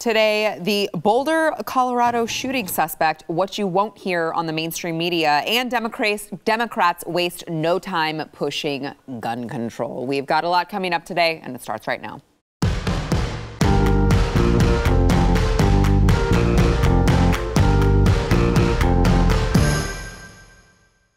Today, the Boulder, Colorado shooting suspect, what you won't hear on the mainstream media, and Democrats waste no time pushing gun control. We've got a lot coming up today, and it starts right now.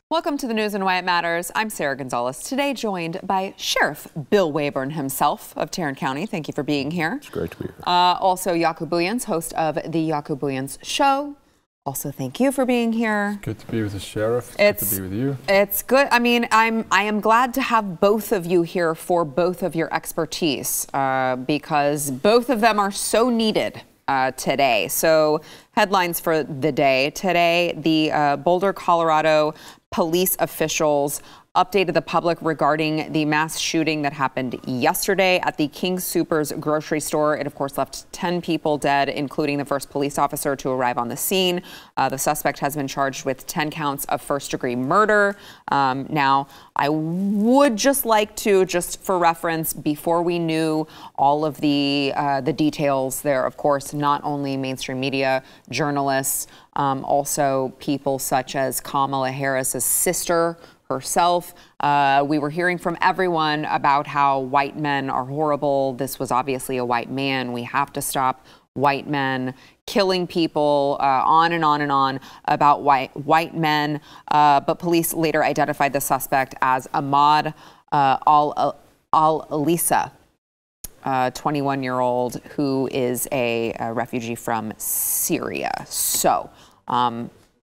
Welcome to the news and why it matters. I'm Sarah Gonzalez. Today joined by Sheriff Bill Wayburn himself of Tarrant County. Thank you for being here. It's great to be here. Also, Jaco Booyens, host of the Jaco Booyens Show. Also, thank you for being here. It's good to be with the sheriff. It's good to be with you. It's good. I mean, I am glad to have both of you here for both of your expertise because both of them are so needed today. So, headlines for the day. Today, the Boulder, Colorado police officials updated the public regarding the mass shooting that happened yesterday at the King Soopers grocery store. It, of course, left 10 people dead, including the first police officer to arrive on the scene. The suspect has been charged with 10 counts of first-degree murder. Now, I would just like to, just for reference, before we knew all of the details there, of course, not only mainstream media, journalists, also people such as Kamala Harris's sister herself. We were hearing from everyone about how white men are horrible. This was obviously a white man. We have to stop white men killing people, on and on and on about white men. But police later identified the suspect as Ahmad al-Alisa, 21-year-old who is a refugee from Syria. So,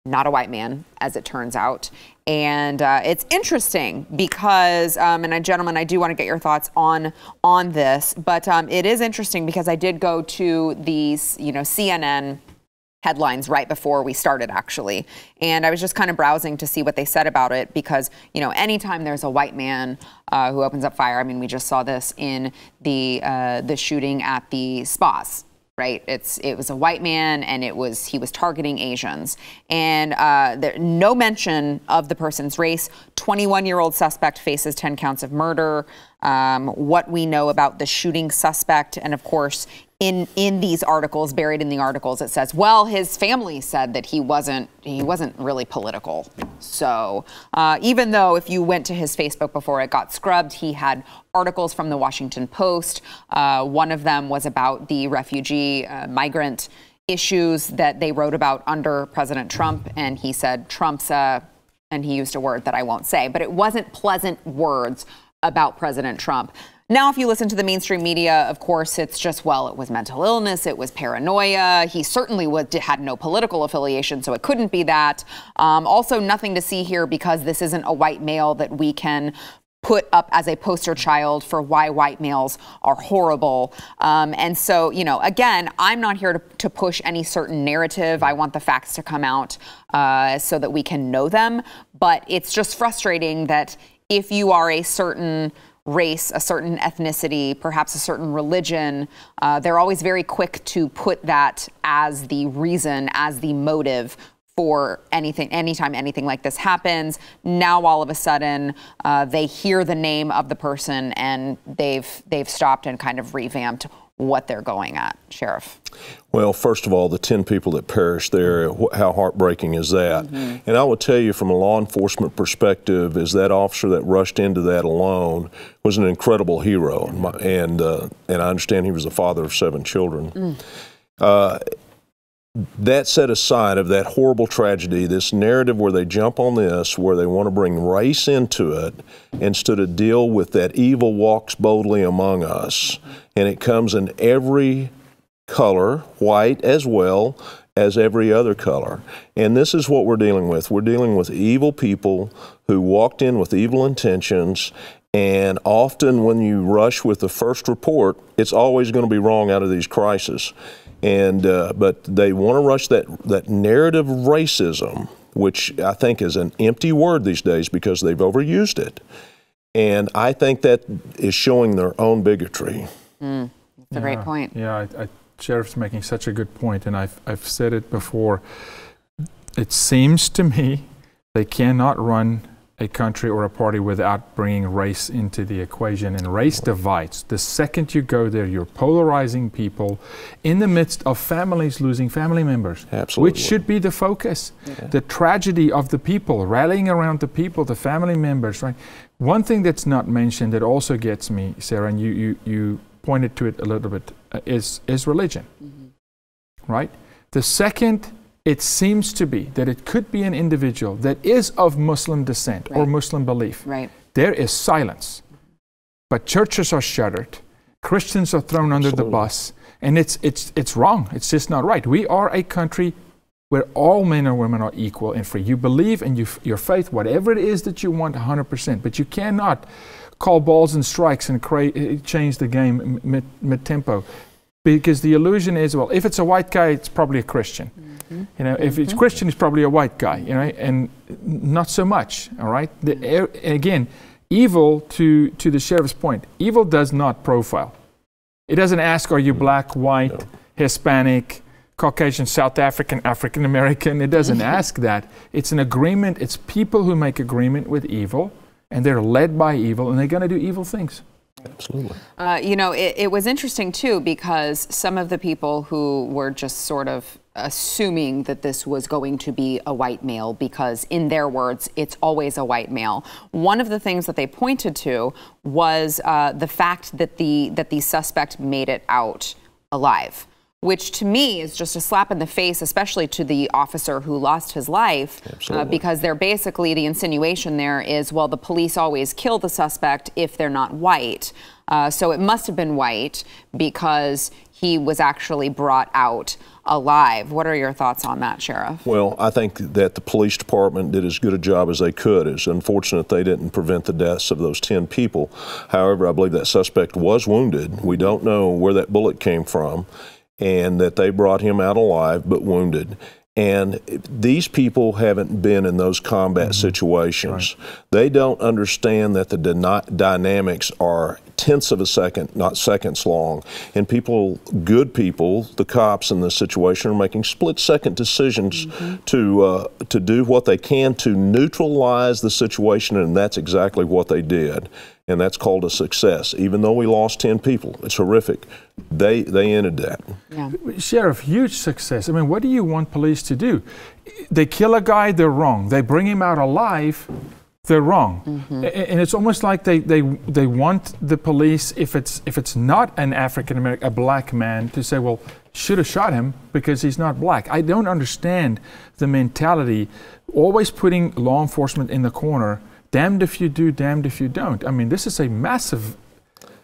not a white man, as it turns out. And it's interesting because, and gentlemen, I do want to get your thoughts on this, but it is interesting because I did go to these, CNN headlines right before we started, actually. And I was just kind of browsing to see what they said about it because, anytime there's a white man who opens up fire, I mean, we just saw this in the shooting at the spas. Right. It was a white man and he was targeting Asians, and no mention of the person's race. 21-year-old suspect faces 10 counts of murder. What we know about the shooting suspect, and of course, in these articles, buried in the articles, it says, well, his family said that he wasn't really political. So even though if you went to his Facebook before it got scrubbed, he had articles from the Washington Post. One of them was about the refugee migrant issues that they wrote about under President Trump. And he said Trump's, and he used a word that I won't say, but it wasn't pleasant words about President Trump. Now, if you listen to the mainstream media, of course, it's just, well, it was mental illness, it was paranoia. He certainly had no political affiliation, so it couldn't be that. Also, nothing to see here because this isn't a white male that we can put up as a poster child for why white males are horrible. And so, again, I'm not here to push any certain narrative. I want the facts to come out so that we can know them. But it's just frustrating that if you are a certain race, a certain ethnicity, perhaps a certain religion, they're always very quick to put that as the reason, as the motive for anytime anything like this happens. Now, all of a sudden, they hear the name of the person and they've stopped and kind of revamped what they're going at. Sheriff. Well, first of all, the 10 people that perished there, how heartbreaking is that? Mm-hmm. And I will tell you from a law enforcement perspective is that officer that rushed into that alone was an incredible hero. And I understand he was the father of 7 children. That set aside of that horrible tragedy, this narrative where they jump on this, where they want to bring race into it, instead of deal with that evil walks boldly among us. And it comes in every color, white as well as every other color. And this is what we're dealing with. We're dealing with evil people who walked in with evil intentions. And often when you rush with the first report, it's always going to be wrong out of these crises. And but they want to rush that narrative of racism, which I think is an empty word these days because they've overused it. And I think that is showing their own bigotry. That's a great point. Yeah, Sheriff's making such a good point, and I've said it before. It seems to me they cannot run a country or a party without bringing race into the equation, and race divides. The second you go there, you're polarizing people in the midst of families losing family members. Absolutely. Which should be the focus. Yeah. The tragedy of the people, rallying around the people, the family members, right? One thing that's not mentioned that also gets me, Sarah, and you pointed to it a little bit, is religion, right? The second it seems to be that it could be an individual that is of Muslim descent or Muslim belief. Right. There is silence. But churches are shuttered. Christians are thrown under the bus. And it's wrong. It's just not right. We are a country where all men and women are equal and free. You believe in your faith, whatever it is that you want, 100%. But you cannot call balls and strikes and change the game mid-tempo. Because the illusion is, well, if it's a white guy, it's probably a Christian. You know, if it's Christian, it's probably a white guy, you know, and not so much, all right? Again, evil, to the sheriff's point, evil does not profile. It doesn't ask, are you black, white, Hispanic, Caucasian, South African, African American? It doesn't ask that. It's an agreement. It's people who make agreement with evil, and they're led by evil, and they're going to do evil things. Absolutely. You know, it was interesting, too, because some of the people who were just sort of assuming that this was going to be a white male, because in their words, it's always a white male. One of the things that they pointed to was the fact that the suspect made it out alive, which to me is just a slap in the face, especially to the officer who lost his life, because they're basically, the insinuation there is, well, the police always kill the suspect if they're not white. So it must have been white because he was actually brought out alive. What are your thoughts on that, Sheriff? Well, I think that the police department did as good a job as they could. It's unfortunate they didn't prevent the deaths of those 10 people. However, I believe that suspect was wounded. We don't know where that bullet came from, and that they brought him out alive but wounded. And these people haven't been in those combat situations. Right. They don't understand that the dynamics are tenths of a second, not seconds long. And people, good people, the cops in this situation are making split-second decisions to do what they can to neutralize the situation, and that's exactly what they did. And that's called a success. Even though we lost 10 people, it's horrific. They ended that. Yeah. Sheriff, huge success. I mean, what do you want police to do? They kill a guy, they're wrong. They bring him out alive, they're wrong. And it's almost like they want the police, if it's not an African American, a black man, to say, well, should have shot him because he's not black. I don't understand the mentality, always putting law enforcement in the corner. Damned if you do, damned if you don't. I mean, this is a massive,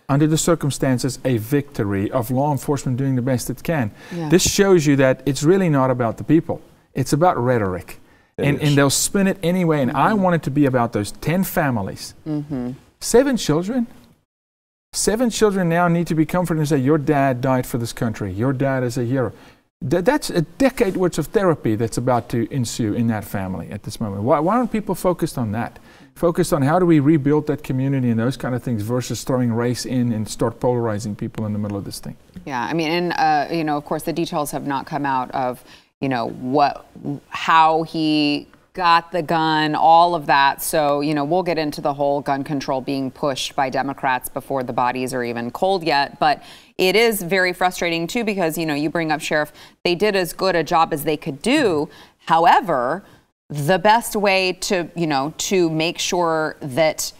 under the circumstances, a victory of law enforcement doing the best it can. Yeah. This shows you that it's really not about the people. It's about rhetoric. And they'll spin it anyway. And I want it to be about those 10 families. 7 children. 7 children now need to be comforted and say, your dad died for this country. Your dad is a hero. That's a decade worth of therapy that's about to ensue in that family at this moment. Why aren't people focused on that? Focused on how do we rebuild that community and those kind of things versus throwing race in and start polarizing people in the middle of this thing. Yeah, I mean, and you know, of course, the details have not come out of, you know, how he got the gun, all of that. So, you know, we'll get into the whole gun control being pushed by Democrats before the bodies are even cold yet. But it is very frustrating, too, because, you know, you bring up, Sheriff, they did as good a job as they could do. However, the best way to, you know, to make sure that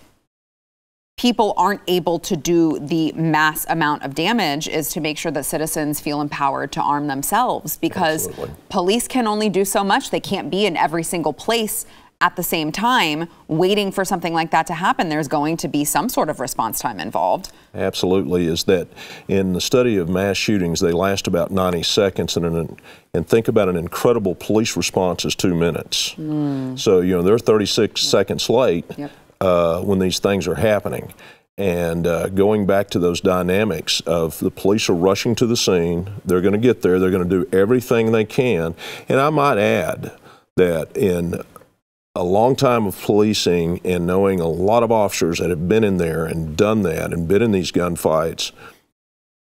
people aren't able to do the mass amount of damage is to make sure that citizens feel empowered to arm themselves, because police can only do so much. They can't be in every single place at the same time waiting for something like that to happen. There's going to be some sort of response time involved. Absolutely. Is that in the study of mass shootings, they last about 90 seconds, and think about an incredible police response is 2 minutes. So, you know, they're 36 seconds late when these things are happening. And going back to those dynamics of the police are rushing to the scene, they're going to get there, they're going to do everything they can. And I might add that in a long time of policing and knowing a lot of officers that have been in there and done that and been in these gunfights,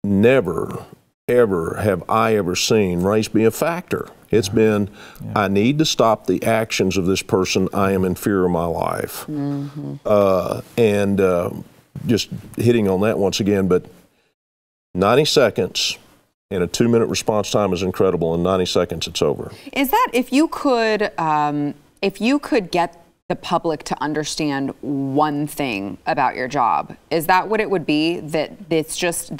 never, ever have I ever seen race be a factor It's been, I need to stop the actions of this person. I am in fear of my life. Just hitting on that once again, but 90 seconds and a 2-minute response time is incredible. In 90 seconds, it's over. Is that if you could get the public to understand one thing about your job, is that what it would be? That it's just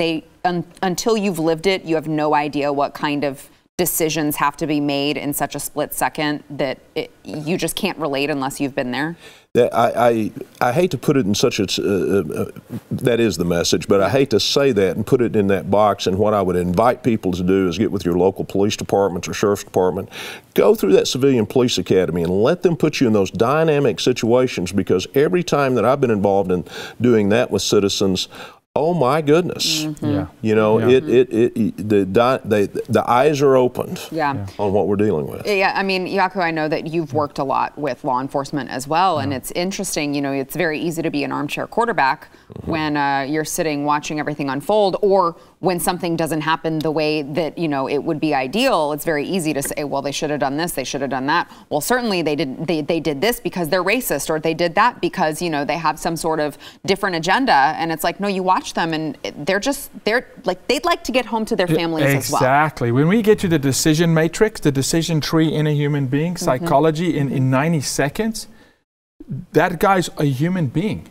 until you've lived it, you have no idea what kind of decisions have to be made in such a split second that you just can't relate unless you've been there? I hate to put it in such a, that is the message, but I hate to say that and put it in that box. And what I would invite people to do is get with your local police departments or sheriff's department, go through that civilian police academy and let them put you in those dynamic situations, because every time that I've been involved in doing that with citizens, oh my goodness! You know, the eyes are opened on what we're dealing with. Yeah, I mean, Jaco, I know that you've worked a lot with law enforcement as well, and it's interesting. You know, it's very easy to be an armchair quarterback when you're sitting watching everything unfold, or when something doesn't happen the way that, you know, it would be ideal. It's very easy to say, well, they should have done this, they should have done that. Well, certainly they did this because they're racist, or they did that because, you know, they have some sort of different agenda. And it's like, no, you watch them and they're like, they'd like to get home to their families as well. Exactly. When we get to the decision matrix, the decision tree in a human being, psychology in 90 seconds, that guy's a human being.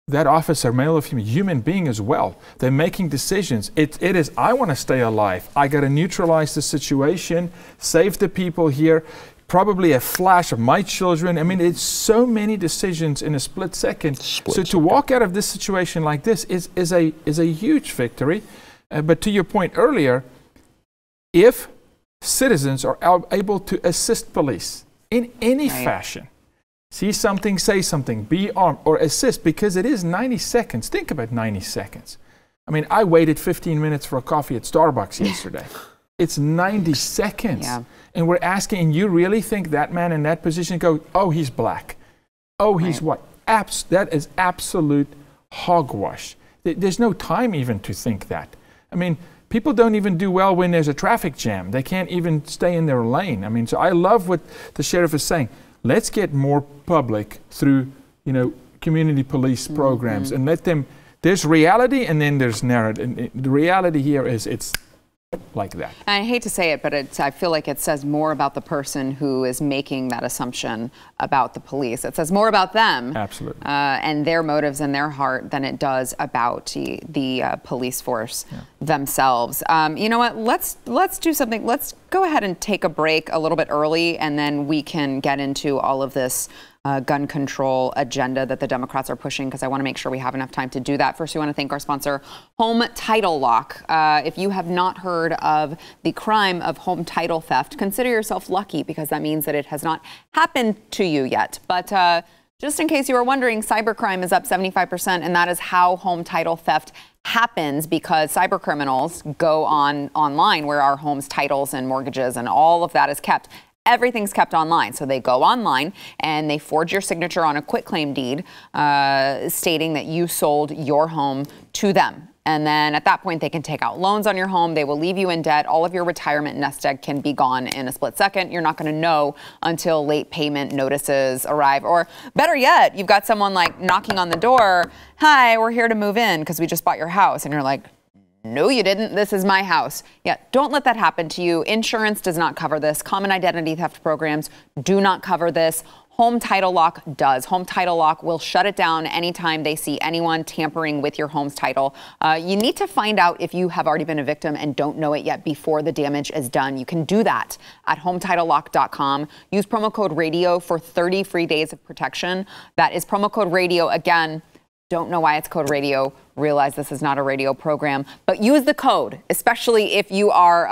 That officer, male or female, human being as well. They're making decisions. It is, I want to stay alive. I got to neutralize the situation, save the people here, probably a flash of my children. I mean, it's so many decisions in a split second. So to walk out of this situation like this is a huge victory. But to your point earlier, if citizens are able to assist police in any fashion, see something, say something, be armed, or assist, because it is 90 seconds. Think about 90 seconds. I mean, I waited 15 minutes for a coffee at Starbucks yesterday. It's 90 seconds. And we're asking, and you really think that man in that position goes, oh, he's black. Oh, he's white. That is absolute hogwash. There's no time even to think that. I mean, people don't even do well when there's a traffic jam. They can't even stay in their lane. I mean, so I love what the sheriff is saying. Let's get more public through, you know, community police programs and let them, there's reality and then there's narrative. And the reality here is it's like that. I hate to say it, but I feel like it says more about the person who is making that assumption about the police. It says more about them and their motives and their heart than it does about the police force themselves. You know what? Let's do something. Let's go ahead and take a break a little bit early, and then we can get into all of this gun control agenda that the Democrats are pushing, because I want to make sure we have enough time to do that. First, we want to thank our sponsor, Home Title Lock. If you have not heard of the crime of home title theft, consider yourself lucky, because that means that it has not happened to you yet. But just in case you were wondering, cybercrime is up 75%, and that is how home title theft happens, because cyber criminals go online where our homes, titles, and mortgages and all of that is kept. Everything's kept online. So they go online and they forge your signature on a quitclaim deed stating that you sold your home to them. And then at that point, they can take out loans on your home. They will leave you in debt. All of your retirement nest egg can be gone in a split second. You're not going to know until late payment notices arrive. Or better yet, you've got someone like knocking on the door. Hi, we're here to move in because we just bought your house. And you're like, no, you didn't. This is my house. Yeah, don't let that happen to you. Insurance does not cover this. Common identity theft programs do not cover this. Home Title Lock does. Home Title Lock will shut it down anytime they see anyone tampering with your home's title. You need to find out if you have already been a victim and don't know it yet before the damage is done. You can do that at HometitleLock.com. Use promo code RADIO for 30 free days of protection. That is promo code RADIO. Again, don't know why it's code radio. Realize this is not a radio program, but use the code, especially if you are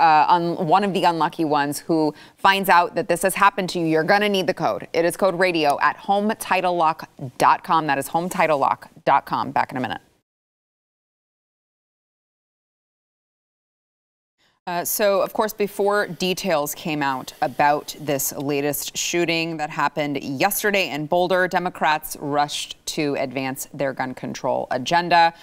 one of the unlucky ones who finds out that this has happened to you. You're going to need the code. It is code radio at HometitleLock.com. That is HometitleLock.com. Back in a minute. So, of course, before details came out about this latest shooting that happened yesterday in Boulder, Democrats rushed to advance their gun control agenda.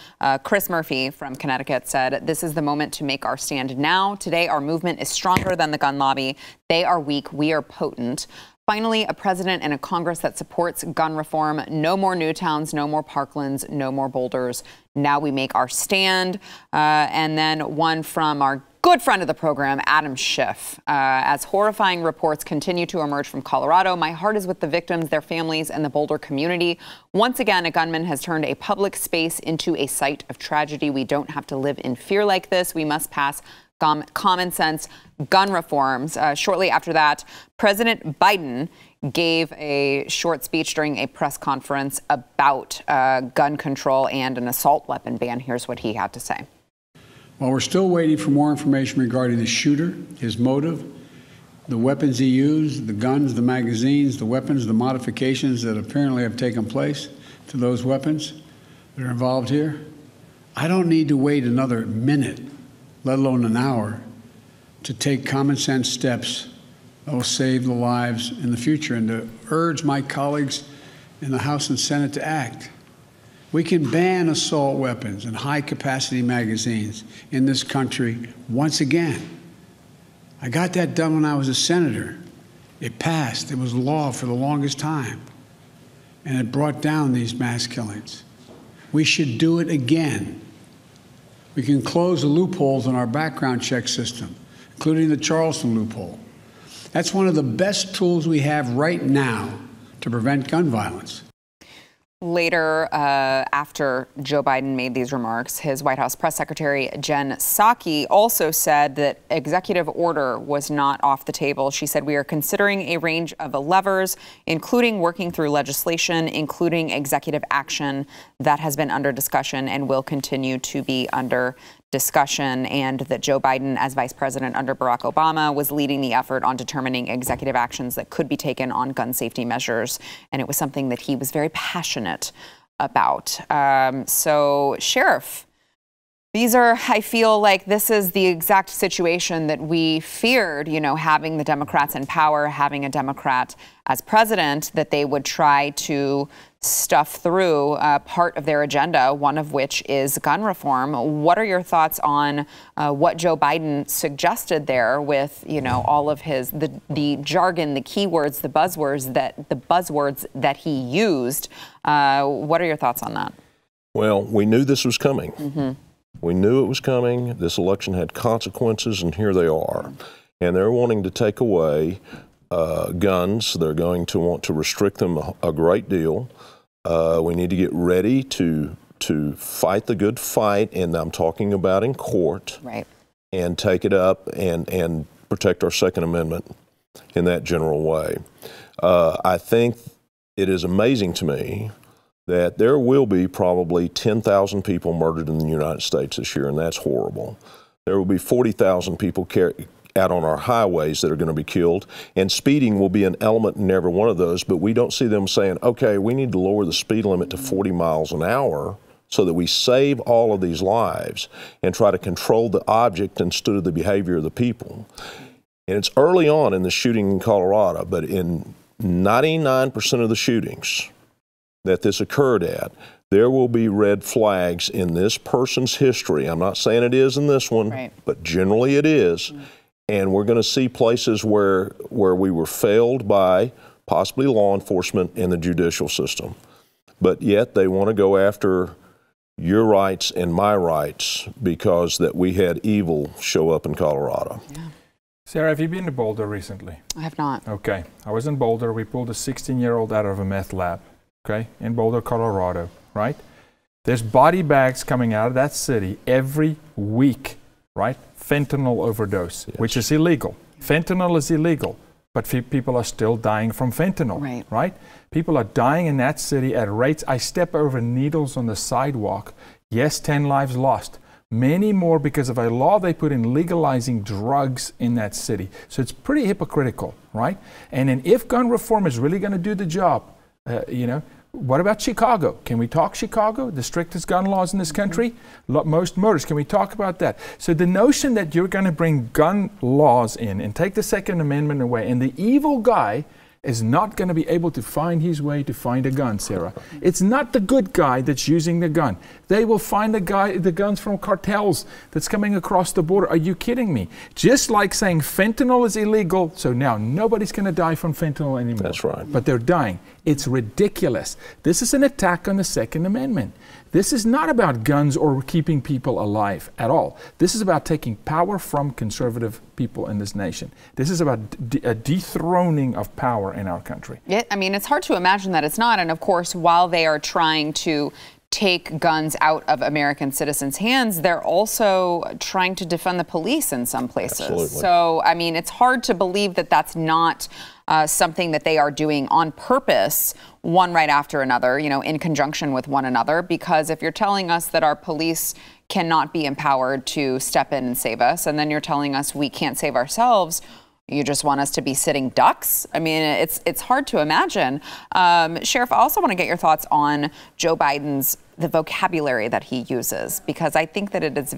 Chris Murphy from Connecticut said, "This is the moment to make our stand now. Today, our movement is stronger than the gun lobby. They are weak. We are potent." Finally, a president and a Congress that supports gun reform. No more Newtowns, no more Parklands, no more Boulders. Now we make our stand. And then one from our good friend of the program, Adam Schiff. As horrifying reports continue to emerge from Colorado, my heart is with the victims, their families, and the Boulder community. Once again, a gunman has turned a public space into a site of tragedy. We don't have to live in fear like this. We must pass common sense gun reforms. Shortly after that, President Biden gave a short speech during a press conference about gun control and an assault weapon ban. Here's what he had to say. While we're still waiting for more information regarding the shooter, his motive, the weapons he used, the guns, the magazines, the weapons, the modifications that apparently have taken place to those weapons that are involved here, I don't need to wait another minute, let alone an hour, to take common sense steps that will save the lives in the future, and to urge my colleagues in the House and Senate to act. We can ban assault weapons and high-capacity magazines in this country once again. I got that done when I was a senator. It passed. It was law for the longest time. And it brought down these mass killings. We should do it again. We can close the loopholes in our background check system, including the Charleston loophole. That's one of the best tools we have right now to prevent gun violence. Later, after Joe Biden made these remarks, his White House press secretary, Jen Psaki, also said that executive order was not off the table. She said, "We are considering a range of levers, including working through legislation, including executive action that has been under discussion and will continue to be under discussion," and that Joe Biden, as vice president under Barack Obama, was leading the effort on determining executive actions that could be taken on gun safety measures. And it was something that he was very passionate about. So, Sheriff, these are, I feel like this is the exact situation that we feared, you know, having the Democrats in power, having a Democrat as president, that they would try to stuff through part of their agenda, one of which is gun reform. What are your thoughts on what Joe Biden suggested there with, you know, all of his, the jargon, the keywords, the buzzwords that he used? What are your thoughts on that? Well, we knew this was coming. Mm-hmm. We knew it was coming. This election had consequences, and here they are. And they're wanting to take away guns. They're going to want to restrict them a great deal. We need to get ready to fight the good fight, and I'm talking about in court, right, and take it up and protect our Second Amendment in that general way. I think it is amazing to me that there will be probably 10,000 people murdered in the United States this year, and that's horrible. There will be 40,000 people out on our highways that are going to be killed, and speeding will be an element in every one of those, but we don't see them saying, okay, we need to lower the speed limit to 40 miles an hour so that we save all of these lives and try to control the object instead of the behavior of the people. And it's early on in the shooting in Colorado, but in 99% of the shootings that this occurred at, there will be red flags in this person's history. I'm not saying it is in this one, right, but generally it is. Mm-hmm. And we're going to see places where we were failed by possibly law enforcement and the judicial system. But yet they want to go after your rights and my rights because that we had evil show up in Colorado. Yeah. Sarah, have you been to Boulder recently? I have not. Okay. I was in Boulder. We pulled a 16-year-old out of a meth lab, okay, in Boulder, Colorado, right? There's body bags coming out of that city every week, right? Fentanyl overdose, yes, which is illegal. Fentanyl is illegal, but people are still dying from fentanyl, right? People are dying in that city at rates. I step over needles on the sidewalk. Yes, 10 lives lost. Many more because of a law they put in legalizing drugs in that city. So it's pretty hypocritical, right? And then if gun reform is really going to do the job, you know, What about Chicago? Can we talk Chicago? The strictest gun laws in this country? Most murders. Can we talk about that? So the notion that you're going to bring gun laws in and take the Second Amendment away, and the evil guy is not going to be able to find his way to find a gun, Sarah. It's not the good guy that's using the gun. They will find the guns from cartels that's coming across the border. Are you kidding me? Just like saying fentanyl is illegal, so now nobody's going to die from fentanyl anymore. That's right. But they're dying. It's ridiculous. This is an attack on the Second Amendment. This is not about guns or keeping people alive at all. This is about taking power from conservative people in this nation. This is about a dethroning of power in our country. I mean, it's hard to imagine that it's not. And of course, while they are trying to take guns out of American citizens' hands, they're also trying to defund the police in some places. Absolutely. So, I mean, it's hard to believe that that's not something that they are doing on purpose, one right after another, you know, in conjunction with one another. Because if you're telling us that our police cannot be empowered to step in and save us, and then you're telling us we can't save ourselves, you just want us to be sitting ducks? I mean, it's hard to imagine. Sheriff, I also want to get your thoughts on Joe Biden's, the vocabulary that he uses, because I think that it is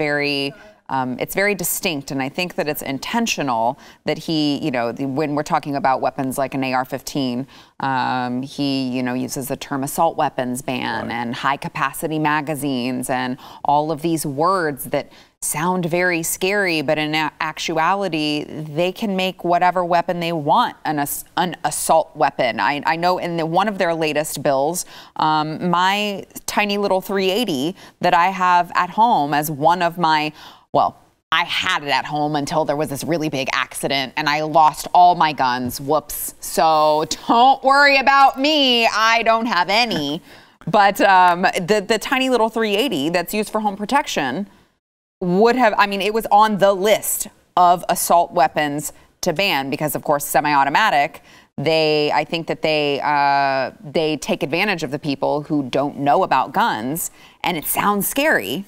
it's very distinct, and I think that it's intentional that he, you know, when we're talking about weapons like an AR-15, he, you know, uses the term assault weapons ban and high-capacity magazines and all of these words that sound very scary, but in actuality, they can make whatever weapon they want an assault weapon. I know in one of their latest bills, my tiny little 380 that I have at home as one of my, well, I had it at home until there was this really big accident and I lost all my guns. Whoops. So don't worry about me. I don't have any. But the tiny little 380 that's used for home protection would have, I mean, it was on the list of assault weapons to ban because, of course, semi-automatic, I think that they take advantage of the people who don't know about guns, and it sounds scary.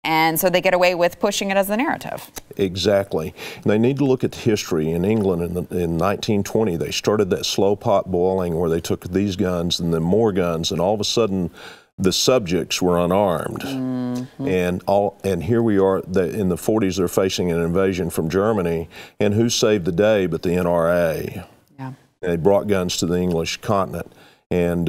And so they get away with pushing it as the narrative. Exactly. And they need to look at history. In England in 1920, they started that slow pot boiling where they took these guns and then more guns, and all of a sudden the subjects were unarmed. Mm-hmm. And here we are in the 40s, they're facing an invasion from Germany, and who saved the day but the NRA? Yeah. They brought guns to the English continent. And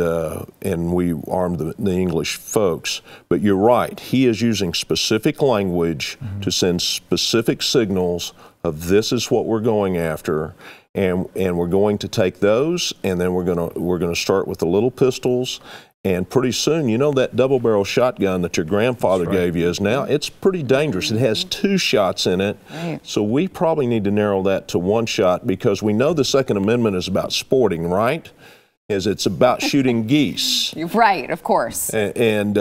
we armed the English folks. But you're right, he is using specific language to send specific signals of this is what we're going after, and we're going to take those, and then we're gonna start with the little pistols, and pretty soon, you know, that double-barrel shotgun that your grandfather gave you is now, it's pretty dangerous. It has 2 shots in it, so we probably need to narrow that to 1 shot because we know the Second Amendment is about sporting, right? It's about shooting geese. Right, of course. And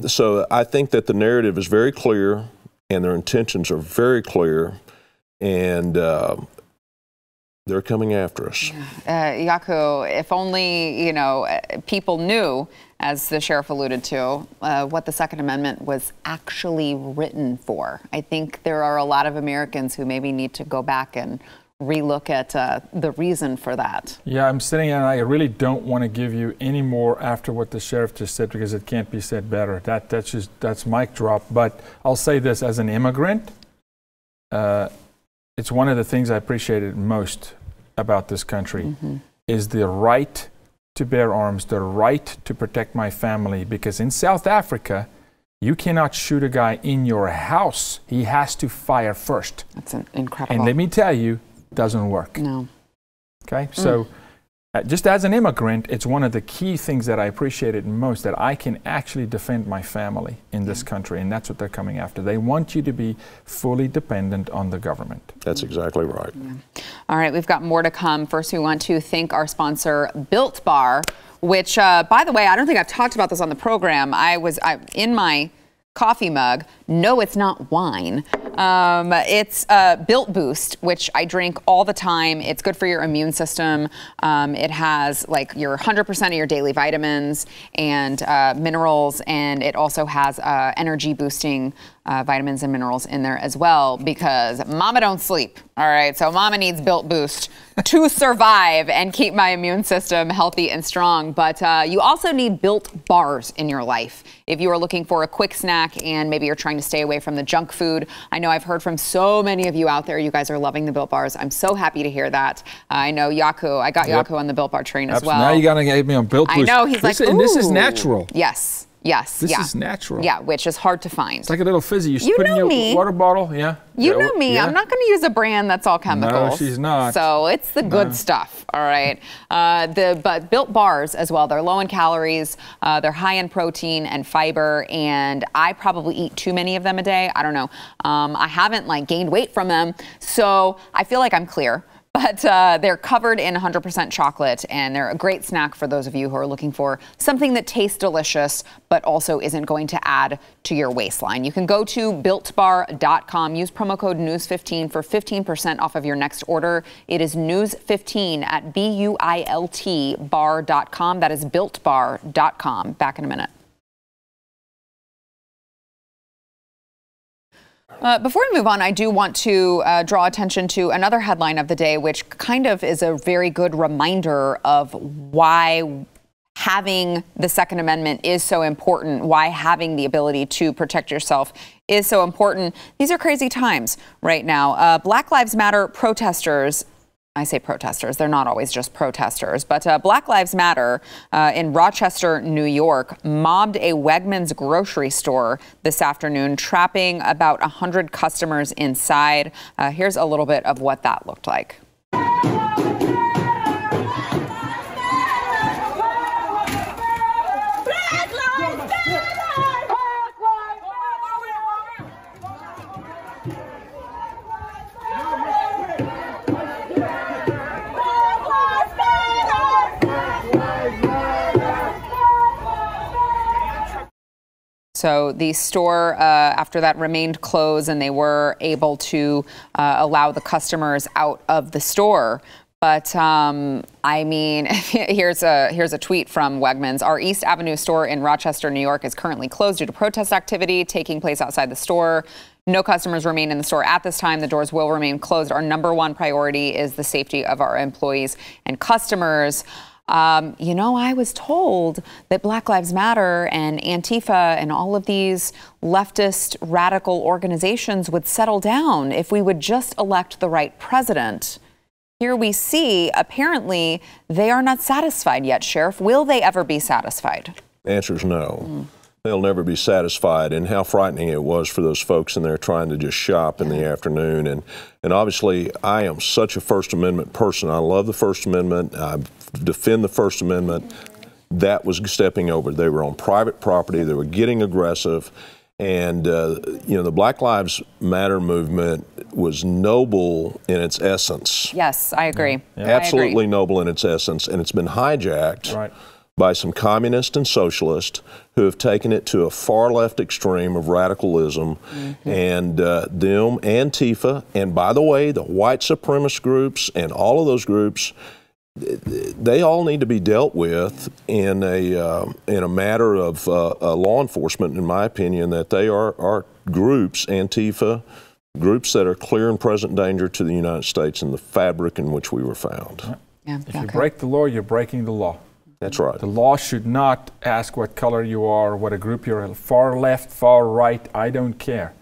so I think that the narrative is very clear and their intentions are very clear, and they're coming after us. Jaco, if only, you know, people knew, as the sheriff alluded to, what the Second Amendment was actually written for. I think there are a lot of Americans who maybe need to go back and relook at the reason for that. Yeah, I'm sitting here and I really don't want to give you any more after what the sheriff just said because it can't be said better. That's mic drop. But I'll say this, as an immigrant, it's one of the things I appreciated most about this country is the right to bear arms, the right to protect my family, because in South Africa, you cannot shoot a guy in your house. He has to fire first. That's incredible. And let me tell you, doesn't work. No. Okay, so just as an immigrant, it's one of the key things that I appreciated most, that I can actually defend my family in this country, and that's what they're coming after. They want you to be fully dependent on the government. That's exactly right. Yeah. All right, we've got more to come. First, we want to thank our sponsor, Built Bar, which, by the way, I don't think I've talked about this on the program. I in my coffee mug. No, it's not wine. It's Built Boost, which I drink all the time. It's good for your immune system. It has like your 100% of your daily vitamins and minerals, and it also has energy boosting vitamins and minerals in there as well, because mama don't sleep. All right, so mama needs Built Boost to survive and keep my immune system healthy and strong. But you also need Built Bars in your life. If you are looking for a quick snack and maybe you're trying to stay away from the junk food, I know I've heard from so many of you out there, you guys are loving the Built Bars. I'm so happy to hear that. I know Yaku, I got Yaku on the Built Bar train as well. Now you gotta get me on Built Boost. I know, he's like, ooh. And this is natural. Yes. Yes. This is natural. Yeah, which is hard to find. It's like a little fizzy. You put in your water bottle. Yeah. You know me. Yeah. I'm not going to use a brand that's all chemicals. No, she's not. So it's the good stuff. All right. But Built Bars as well. They're low in calories. They're high in protein and fiber. And I probably eat too many of them a day. I don't know. I haven't like gained weight from them. So I feel like I'm clear. But they're covered in 100% chocolate, and they're a great snack for those of you who are looking for something that tastes delicious, but also isn't going to add to your waistline. You can go to BuiltBar.com, use promo code NEWS15 for 15% off of your next order. It is NEWS15 at BUILT bar.com. That is BuiltBar.com. Back in a minute. Before we move on, I do want to draw attention to another headline of the day, which kind of is a very good reminder of why having the Second Amendment is so important, why having the ability to protect yourself is so important. These are crazy times right now. Black Lives Matter protesters, I say protesters, they're not always just protesters, but Black Lives Matter in Rochester, New York, mobbed a Wegmans grocery store this afternoon, trapping about 100 customers inside. Here's a little bit of what that looked like. So the store, after that, remained closed, and they were able to allow the customers out of the store. But I mean, here's a tweet from Wegmans. Our East Avenue store in Rochester, New York, is currently closed due to protest activity taking place outside the store. No customers remain in the store at this time. The doors will remain closed. Our number one priority is the safety of our employees and customers. You know, I was told that Black Lives Matter and Antifa and all of these leftist radical organizations would settle down if we would just elect the right president. Here we see, apparently, they are not satisfied yet, Sheriff. Will they ever be satisfied? The answer is no. They'll never be satisfied. And how frightening it was for those folks in there trying to just shop in the afternoon. And obviously, I am such a First Amendment person. I love the First Amendment. I defend the First Amendment. That was stepping over. They were on private property. They were getting aggressive. And, you know, the Black Lives Matter movement was noble in its essence. Yes, I agree. Yeah. Absolutely noble in its essence. And it's been hijacked by some communists and socialists who have taken it to a far left extreme of radicalism. And them, Antifa, and by the way, the white supremacist groups and all of those groups, they all need to be dealt with in a matter of law enforcement, in my opinion, that they are groups, Antifa, groups that are clear and present danger to the United States and the fabric in which we were found. Yeah, if you break the law, you're breaking the law. That's right. The law should not ask what color you are, what a group you're, far left, far right, I don't care.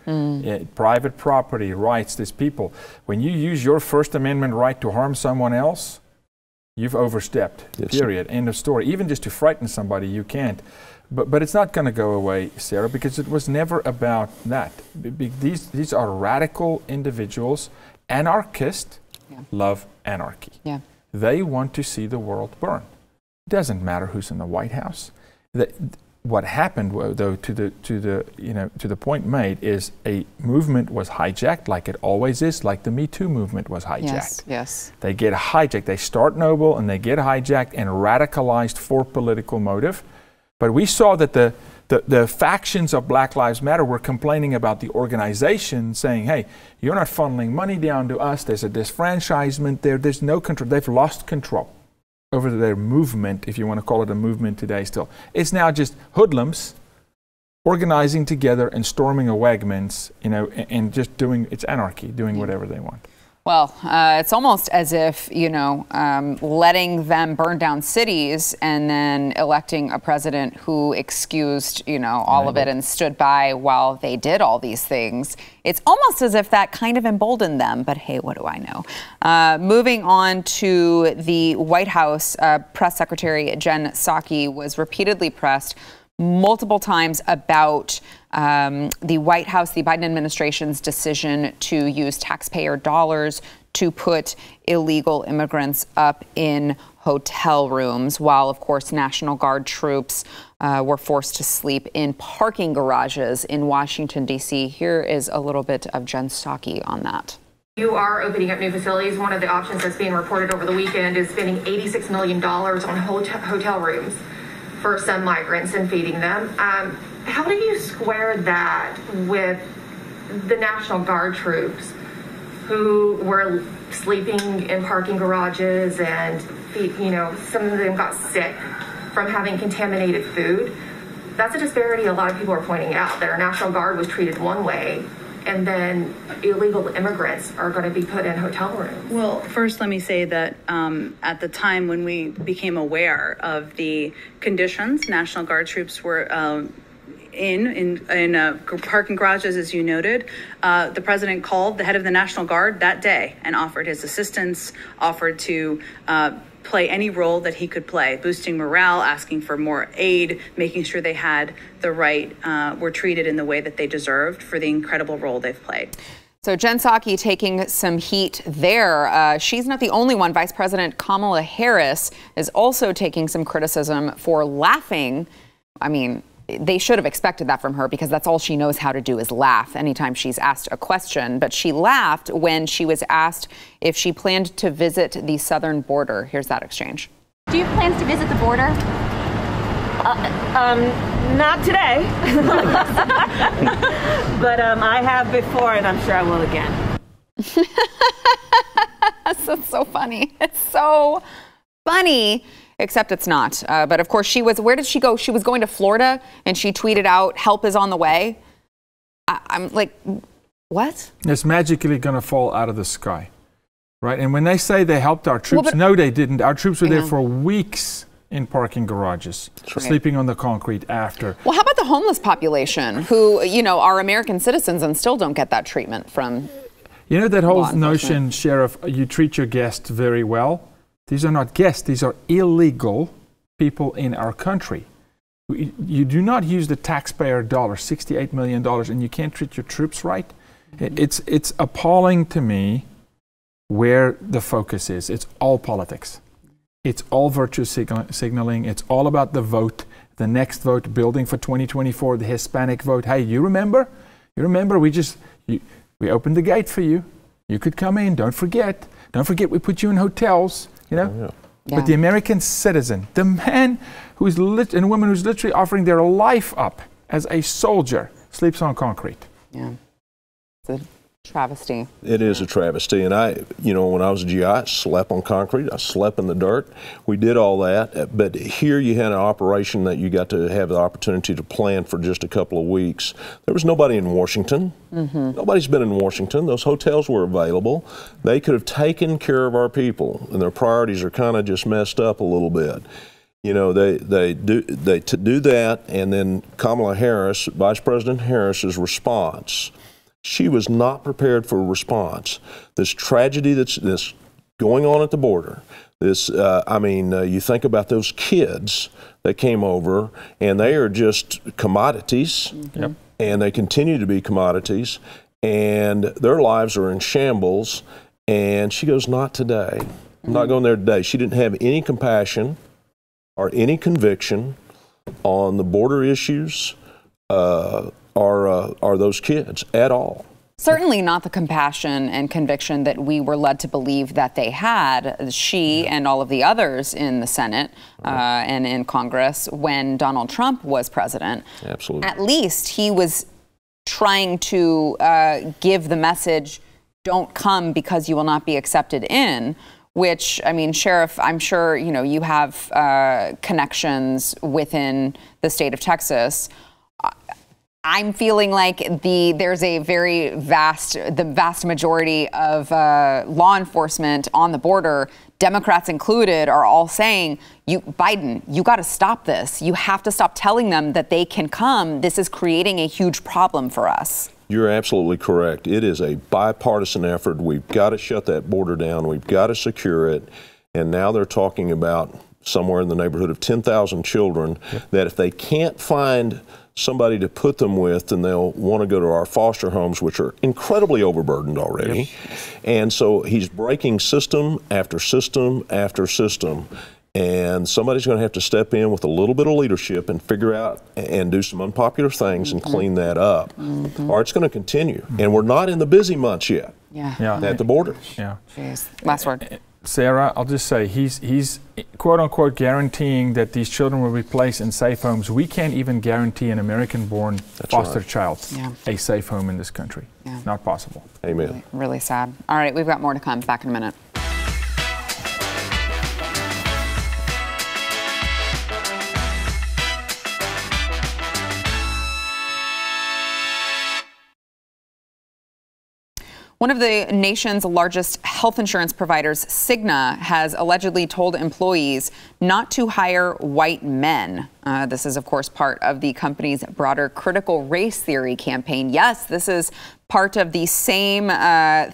Private property rights, these people. When you use your First Amendment right to harm someone else, you've overstepped, period, end of story. Even just to frighten somebody, you can't. But it's not going to go away, Sarah, because it was never about that. These are radical individuals, anarchists, love anarchy. They want to see the world burn. It doesn't matter who's in the White House. What happened, though, to the point made, is a movement was hijacked, like it always is, like the Me Too movement was hijacked. Yes. They get hijacked. They start noble and they get hijacked and radicalized for political motive. But we saw that the the factions of Black Lives Matter were complaining about the organization, saying, hey, you're not funneling money down to us. There's a disfranchisement there. There's no control. They've lost control over their movement, if you want to call it a movement today still. It's now just hoodlums organizing together and storming a Wegmans, you know, and just doing, it's anarchy, doing whatever they want. Well, it's almost as if, you know, letting them burn down cities and then electing a president who excused, you know, all of it and stood by while they did all these things. It's almost as if that kind of emboldened them. But hey, what do I know? Moving on to the White House, Press Secretary Jen Psaki was repeatedly pressed multiple times about the White House, the Biden administration's decision to use taxpayer dollars to put illegal immigrants up in hotel rooms, while, of course, National Guard troops were forced to sleep in parking garages in Washington, D.C. Here is a little bit of Jen Psaki on that. You are opening up new facilities. One of the options that's being reported over the weekend is spending $86 million on hotel rooms for some migrants and feeding them. How do you square that with the National Guard troops who were sleeping in parking garages and, you know, some of them got sick from having contaminated food? That's a disparity a lot of people are pointing out, that our National Guard was treated one way and then illegal immigrants are going to be put in hotel rooms. Well, first, let me say that at the time when we became aware of the conditions, National Guard troops were in parking garages, as you noted. The president called the head of the National Guard that day and offered his assistance, offered to play any role that he could play, boosting morale, asking for more aid, making sure they had the right, were treated in the way that they deserved for the incredible role they've played. So Jen Psaki taking some heat there. She's not the only one. Vice President Kamala Harris is also taking some criticism for laughing. I mean, they should have expected that from her, because that's all she knows how to do is laugh anytime she's asked a question. But she laughed when she was asked if she planned to visit the southern border. Here's that exchange. Do you have plans to visit the border? Not today. But I have before, and I'm sure I will again. That's so funny. It's so funny. Except it's not. But of course, she was, where did she go? She was going to Florida, and she tweeted out, help is on the way. I'm like, what? It's magically going to fall out of the sky, right? And when they say they helped our troops, well, no, they didn't. Our troops were there for weeks in parking garages, sleeping on the concrete after. Well, how about the homeless population who, you know, are American citizens and still don't get that treatment from You know that whole notion, Sheriff, you treat your guests very well. These are not guests. These are illegal people in our country. You do not use the taxpayer dollar, $68 million, and you can't treat your troops right. It's appalling to me where the focus is. It's all politics. It's all virtue signaling. It's all about the vote, the next vote, building for 2024, the Hispanic vote. Hey, you remember? You remember we opened the gate for you. You could come in. Don't forget. Don't forget we put you in hotels. You know, but the American citizen, the man who's and woman who's literally offering their life up as a soldier, sleeps on concrete. Yeah, it's a travesty. It is a travesty. And when I was a GI, I slept on concrete. I slept in the dirt. We did all that. But here you had an operation that you got to have the opportunity to plan for just a couple of weeks. There was nobody in Washington. Nobody's been in Washington. Those hotels were available. They could have taken care of our people, and their priorities are kind of just messed up a little bit. You know, they do that, and then Kamala Harris, Vice President Harris's response. She was not prepared for a response. This tragedy that's going on at the border. You think about those kids that came over, and they are just commodities, and they continue to be commodities, and their lives are in shambles. And she goes, not today. I'm not going there today. She didn't have any compassion or any conviction on the border issues. Are those kids at all. Certainly not the compassion and conviction that we were led to believe that they had, she and all of the others in the Senate and in Congress when Donald Trump was president. Absolutely. At least he was trying to give the message, don't come because you will not be accepted in, which, I mean, Sheriff, I'm sure, you know, you have connections within the state of Texas. I'm feeling like there's a the vast majority of law enforcement on the border, Democrats included, are all saying, Biden, you got to stop this. You have to stop telling them that they can come. This is creating a huge problem for us. You're absolutely correct. It is a bipartisan effort. We've got to shut that border down. We've got to secure it. And now they're talking about somewhere in the neighborhood of 10,000 children that if they can't find somebody to put them with, then they'll want to go to our foster homes, which are incredibly overburdened already. And so he's breaking system after system after system. And somebody's going to have to step in with a little bit of leadership and figure out and do some unpopular things and clean that up. Or it's going to continue. And we're not in the busy months yet at the border. Jeez. Last word. Sarah, I'll just say he's quote unquote guaranteeing that these children will be placed in safe homes. We can't even guarantee an American-born foster child a safe home in this country. Not possible. Amen. Really, really sad. All right, we've got more to come. Back in a minute. One of the nation's largest health insurance providers, Cigna, has allegedly told employees not to hire white men. This is, of course, part of the company's broader critical race theory campaign. Yes, this is part of the same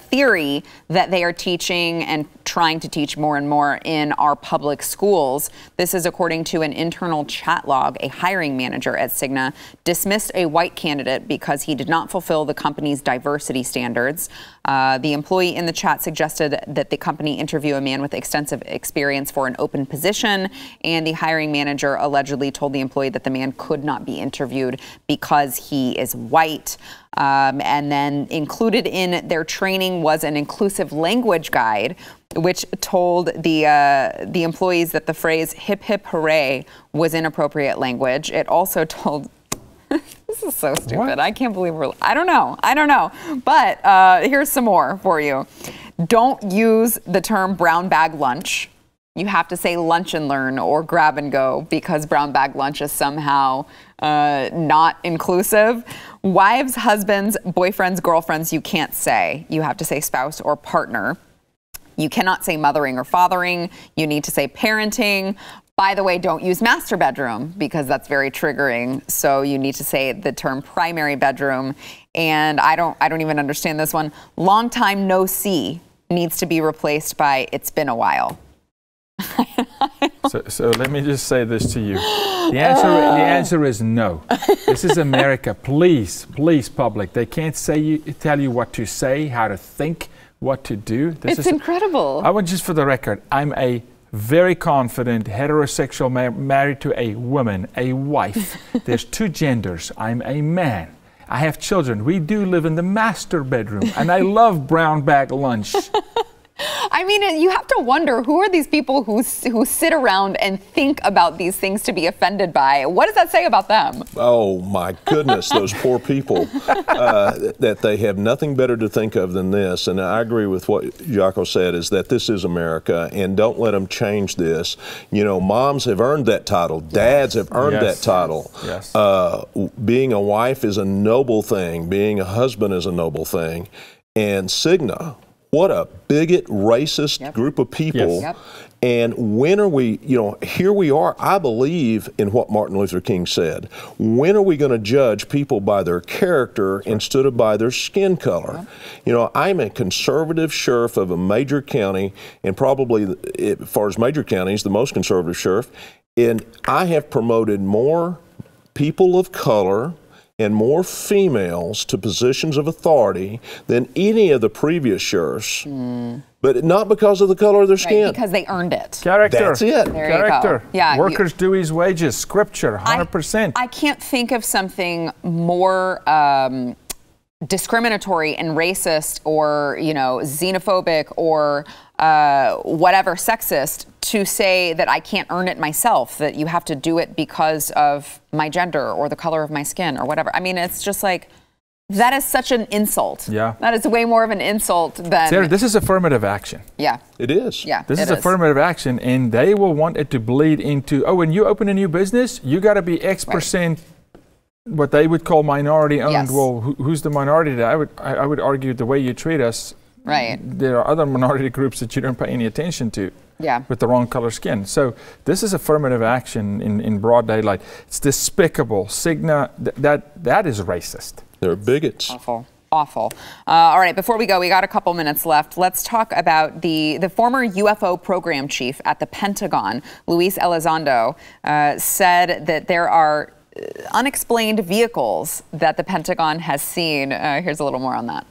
theory that they are teaching and trying to teach more and more in our public schools. This is according to an internal chat log. A hiring manager at Cigna dismissed a white candidate because he did not fulfill the company's diversity standards. The employee in the chat suggested that the company interview a man with extensive experience for an open position, and the hiring manager allegedly told the employee that the man could not be interviewed because he is white. And then included in their training was an inclusive language guide, which told the employees that the phrase "hip hip hooray" was inappropriate language. It also told. This is so stupid. What? I can't believe I don't know. But here's some more for you. Don't use the term brown bag lunch. You have to say lunch and learn or grab and go because brown bag lunch is somehow not inclusive. Wives, husbands, boyfriends, girlfriends, you can't say. You have to say spouse or partner. You cannot say mothering or fathering. You need to say parenting. By the way, don't use master bedroom because that's very triggering. So you need to say the term primary bedroom. And I don't even understand this one. Long time no see needs to be replaced by it's been a while. So let me just say this to you. The answer is no. This is America. Please, public. They can't tell you what to say, how to think, what to do. It's incredible. I want just for the record, I'm a very confident heterosexual married to a woman, a wife. There's two genders. I'm a man. I have children. We do live in the master bedroom, and I love brown bag lunch. I mean, you have to wonder, who are these people who sit around and think about these things to be offended by? What does that say about them? Oh, my goodness, those poor people, that they have nothing better to think of than this. And I agree with what Jaco said, is that this is America, and don't let them change this. You know, moms have earned that title. Dads have earned that title. Yes. Being a wife is a noble thing. Being a husband is a noble thing. And Cigna, what a bigot, racist group of people. Yes. And when are we, here we are, I believe in what Martin Luther King said. When are we going to judge people by their character instead of by their skin color? I'm a conservative sheriff of a major county, and probably, as far as major counties, the most conservative sheriff. And I have promoted more people of color and more females to positions of authority than any of the previous sheriffs. But not because of the color of their skin. Right, because they earned it. Character. That's it. There Character. you go. Yeah, Workers do his wages. Scripture, 100%. I can't think of something more discriminatory and racist or, you know, xenophobic or whatever, sexist, to say that I can't earn it myself, that you have to do it because of my gender or the color of my skin or whatever. I mean, it's just like, that is such an insult. Yeah. That is way more of an insult than... Sarah, this is affirmative action. Yeah. It is. Yeah. This is affirmative action, and they will want it to bleed into, oh, when you open a new business, you got to be X percent what they would call minority owned. Yes. Well, who's the minority? I would argue the way you treat us, right. There are other minority groups that you don't pay any attention to. Yeah. With the wrong color skin. So this is affirmative action in broad daylight. It's despicable. Cigna, that is racist. They're bigots. Awful. Awful. All right, before we go, we got a couple minutes left. Let's talk about the former UFO program chief at the Pentagon, Luis Elizondo, said that there are unexplained vehicles that the Pentagon has seen. Here's a little more on that.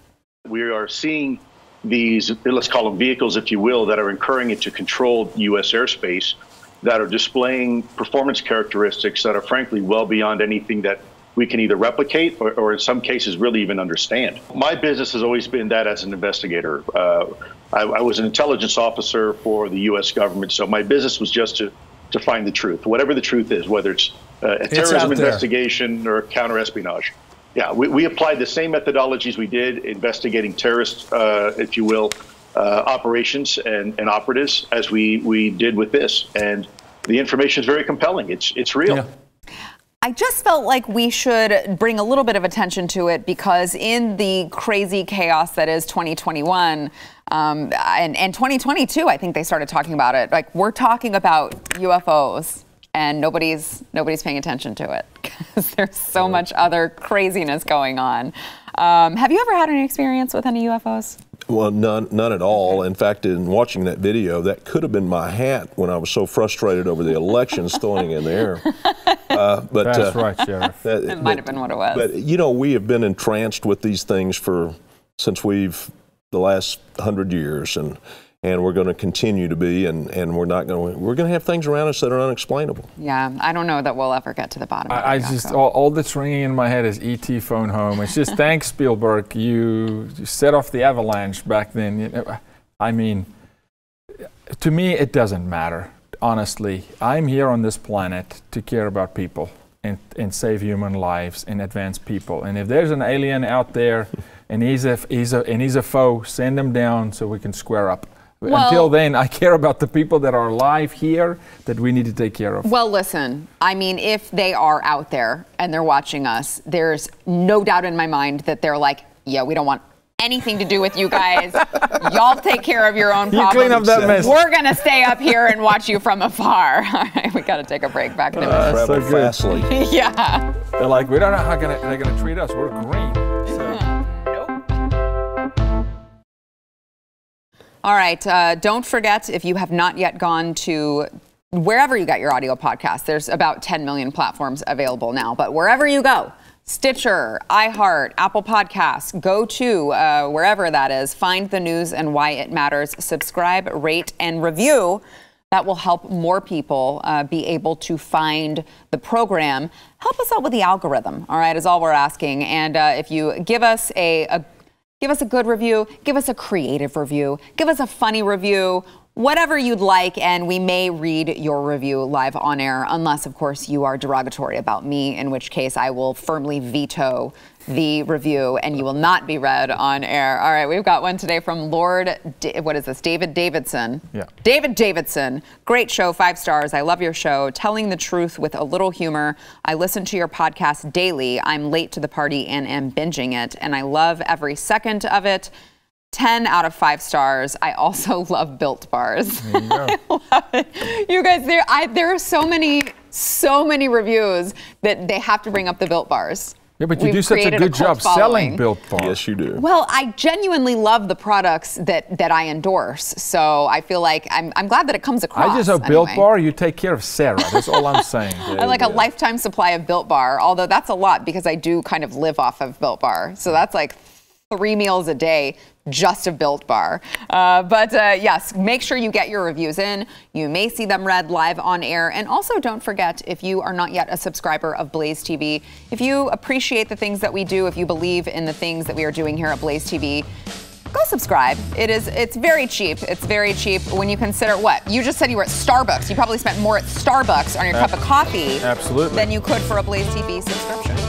We are seeing these, let's call them vehicles, if you will, that are incurring into controlled U.S. airspace, that are displaying performance characteristics that are frankly well beyond anything that we can either replicate or in some cases really even understand. My business has always been that as an investigator. I was an intelligence officer for the U.S. government, so my business was just to find the truth, whatever the truth is, whether it's a terrorism investigation or counter-espionage. Yeah, we applied the same methodologies we did investigating terrorist, if you will, operations and operatives as we did with this. And the information is very compelling. It's real. Yeah. I just felt like we should bring a little bit of attention to it because in the crazy chaos that is 2021 and 2022, I think they started talking about it. Like, we're talking about UFOs and nobody's paying attention to it because there's so much other craziness going on. Have you ever had any experience with any UFOs? Well, none at all. In fact, in watching that video, that could have been my hat when I was so frustrated over the elections throwing in the air. But that's right, Sheriff. It might have been what it was. But you know, we have been entranced with these things since the last 100 years, and we're going to continue to be, and we're going to have things around us that are unexplainable. Yeah, I don't know that we'll ever get to the bottom of it. I just all that's ringing in my head is E.T. phone home. It's just thanks Spielberg, you set off the avalanche back then. You know, I mean, to me it doesn't matter. Honestly, I'm here on this planet to care about people and save human lives and advance people. And if there's an alien out there and he's a foe, send him down so we can square up. Well, until then, I care about the people that are alive here that we need to take care of. Well, listen, I mean, if they are out there and they're watching us, there's no doubt in my mind that they're like, yeah, we don't want anything to do with you guys. Y'all take care of your own problems. You clean up that mess. We're going to stay up here and watch you from afar. All right, we got to take a break. Back in a minute. Travel fastly. Yeah. They're like, we don't know how they're going to treat us. We're green. All right, don't forget, if you have not yet gone to wherever you got your audio podcast, there's about 10 million platforms available now, but wherever you go, Stitcher, iHeart, Apple Podcasts, go to wherever that is, find the news and why it matters, subscribe, rate, and review. That will help more people be able to find the program. Help us out with the algorithm, all right, is all we're asking. And if you give us give us a good review, give us a creative review, give us a funny review, whatever you'd like, and we may read your review live on air, unless, of course, you are derogatory about me, in which case I will firmly veto the review and you will not be read on air. All right, we've got one today from David Davidson. Yeah. David Davidson, great show, 5 stars. I love your show, telling the truth with a little humor. I listen to your podcast daily. I'm late to the party and am binging it, and I love every second of it. 10 out of 5 stars. I also love Built Bars. There you go. I love it. You guys, there are so many reviews that they have to bring up the Built Bars. Yeah, but you do such a good job selling Built Bars. Yes, you do. Well, I genuinely love the products that I endorse. So I feel like I'm glad that it comes across. I just hope Built Bar, you take care of Sarah. That's all I'm saying. I like a lifetime supply of Built Bar, although that's a lot because I do kind of live off of Built Bar. So that's like 3 meals a day just of Built Bar. But yes, make sure you get your reviews in. You may see them read live on air. And also don't forget, if you are not yet a subscriber of Blaze TV, if you appreciate the things that we do, if you believe in the things that we are doing here at Blaze TV, go subscribe. It's very cheap. It's very cheap when you consider what? You just said you were at Starbucks. You probably spent more at Starbucks on your cup of coffee Absolutely. than you could for a Blaze TV subscription.